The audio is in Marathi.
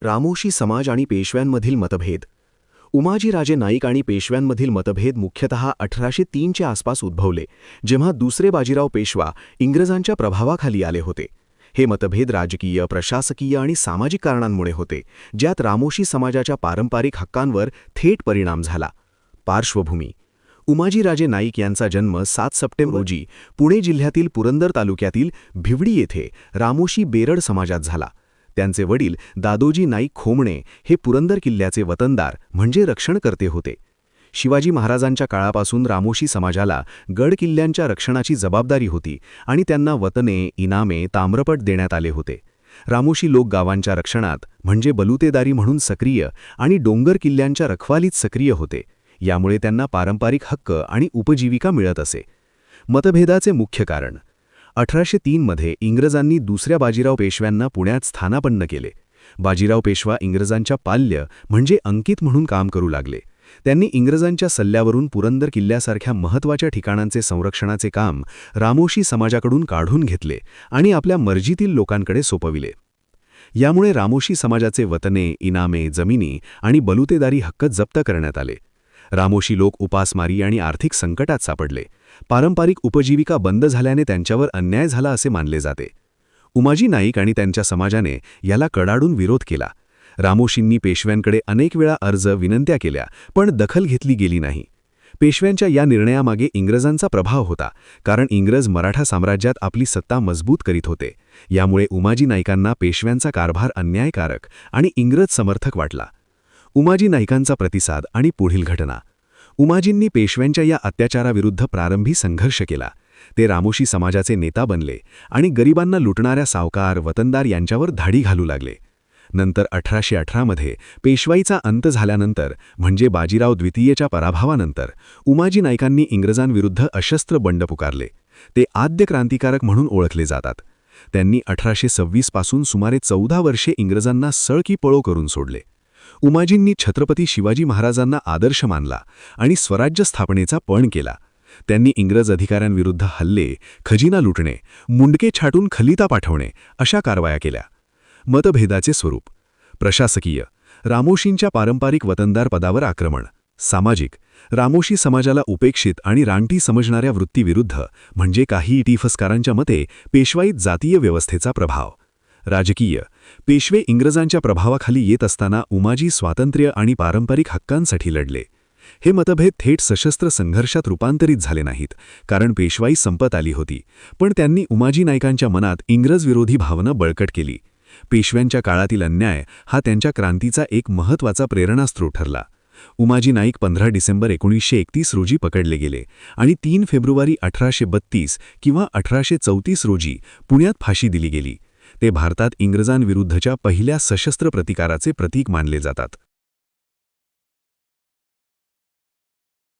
रामोशी समाज आणि पेशव्यांमधील मतभेद. उमाजीराजे नाईक आणि पेशव्यांमधील मतभेद मुख्यतः 1803च्या आसपास उद्भवले, जेव्हा दुसरे बाजीराव पेशवा इंग्रजांच्या प्रभावाखाली आले होते. हे मतभेद राजकीय, प्रशासकीय आणि सामाजिक कारणांमुळे होते, ज्यात रामोशी समाजाच्या पारंपरिक हक्कांवर थेट परिणाम झाला. पार्श्वभूमी: उमाजीराजे नाईक यांचा जन्म 7 सप्टेंबर रोजी पुणे जिल्ह्यातील पुरंदर तालुक्यातील भिवडी येथे रामोशी बेरड समाजात झाला. त्यांचे वडील दादोजी नाईक खोमणे हे पुरंदर किल्ल्याचे वतनदार म्हणजे रक्षणकर्ते होते. शिवाजी महाराजांच्या काळापासून रामोशी समाजाला गड किल्ल्यांच्या रक्षणाची जबाबदारी होती आणि त्यांना वतने, इनामे, ताम्रपट देण्यात आले होते. रामोशी लोक गावांच्या रक्षणात म्हणजे बलुतेदारी म्हणून सक्रिय आणि डोंगर किल्ल्यांच्या रखवालीत सक्रिय होते. यामुळे त्यांना पारंपरिक हक्क आणि उपजीविका मिळत असे. मतभेदाचे मुख्य कारण: 1803 मध्ये इंग्रजांनी दुसऱ्या बाजीराव पेशव्यांना पुण्यात स्थानापन्न केले. बाजीराव पेशवा इंग्रजांच्या पाल्य म्हणजे अंकित म्हणून काम करू लागले. त्यांनी इंग्रजांच्या सल्ल्यावरून पुरंदर किल्ल्यासारख्या महत्त्वाच्या ठिकाणांचे संरक्षणाचे काम रामोशी समाजाकडून काढून घेतले आणि आपल्या मर्जीतील लोकांकडे सोपविले. यामुळे रामोशी समाजाचे वतने, इनामे, जमिनी आणि बलुतेदारी हक्क जप्त करण्यात आले. रामोशी लोक उपासमारी आणि आर्थिक संकटात सापडले. पारंपरिक उपजीविका बंद झाल्याने त्यांच्यावर अन्याय झाला असे मानले जाते. उमाजी नाईक आणि त्यांच्या समाजाने याला कडाडून विरोध केला. रामोशींनी पेशव्यांकडे अनेक वेळा अर्ज, विनंत्या केल्या, पण दखल घेतली गेली नाही. पेशव्यांच्या या निर्णयामागे इंग्रजांचा प्रभाव होता, कारण इंग्रज मराठा साम्राज्यात आपली सत्ता मजबूत करीत होते. यामुळे उमाजी नाईकांना पेशव्यांचा कारभार अन्यायकारक आणि इंग्रज समर्थक वाटला. उमाजी नाईकांचा प्रतिसाद आणि पुढील घटना. उमाजींनी पेशव्यांच्या या अत्याचाराविरुद्ध प्रारंभी संघर्ष केला. ते रामोशी समाजाचे नेता बनले आणि गरिबांना लुटणाऱ्या सावकार, वतनदार यांच्यावर धाडी घालू लागले. नंतर 1818 मध्ये पेशवाईचा अंत झाल्यानंतर म्हणजे बाजीराव द्वितीयच्या पराभवानंतर उमाजी नाईकांनी इंग्रजांविरुद्ध अशस्त्र बंड पुकारले. ते आद्य क्रांतिकारक म्हणून ओळखले जातात. त्यांनी 1826 पासून सुमारे 14 वर्षे इंग्रजांना सळकी पळो करून सोडले. उमाजींनी छत्रपती शिवाजी महाराजांना आदर्श मानला आणि स्वराज्य स्थापनेचा पण केला. त्यांनी इंग्रज अधिकाऱ्यांविरुद्ध हल्ले, खजिना लुटणे, मुंडके छाटून खलिता पाठवणे अशा कारवाया केल्या. मतभेदाचे स्वरूप: प्रशासकीय: रामोशींच्या पारंपरिक वतनदार पदावर आक्रमण. सामाजिक: रामोशी समाजाला उपेक्षित आणि रानटी समजणाऱ्या वृत्तीविरुद्ध म्हणजे काही इतिहासकारांच्या मते पेशवाईत जातीय व्यवस्थेचा प्रभाव. राजकीय: पेशवे इंग्रजांच्या प्रभावाखाली येत असताना उमाजी स्वातंत्र्य आणि पारंपरिक हक्कांसाठी लढले. हे मतभेद थेट सशस्त्र संघर्षात रूपांतरित झाले नाहीत, कारण पेशवाई संपत आली होती, पण त्यांनी उमाजी नाईकांच्या मनात इंग्रजविरोधी भावना बळकट केली. पेशव्यांच्या काळातील अन्याय हा त्यांच्या क्रांतीचा एक महत्त्वाचा प्रेरणास्त्रोत ठरला. उमाजी नाईक 15 डिसेंबर 1931 रोजी पकडले गेले आणि 3 फेब्रुवारी 1832 किंवा 1834 रोजी पुण्यात फाशी दिली गेली. ते भारतात इंग्रजांविरुद्धच्या पहिल्या सशस्त्र प्रतिकाराचे प्रतीक मानले जातात.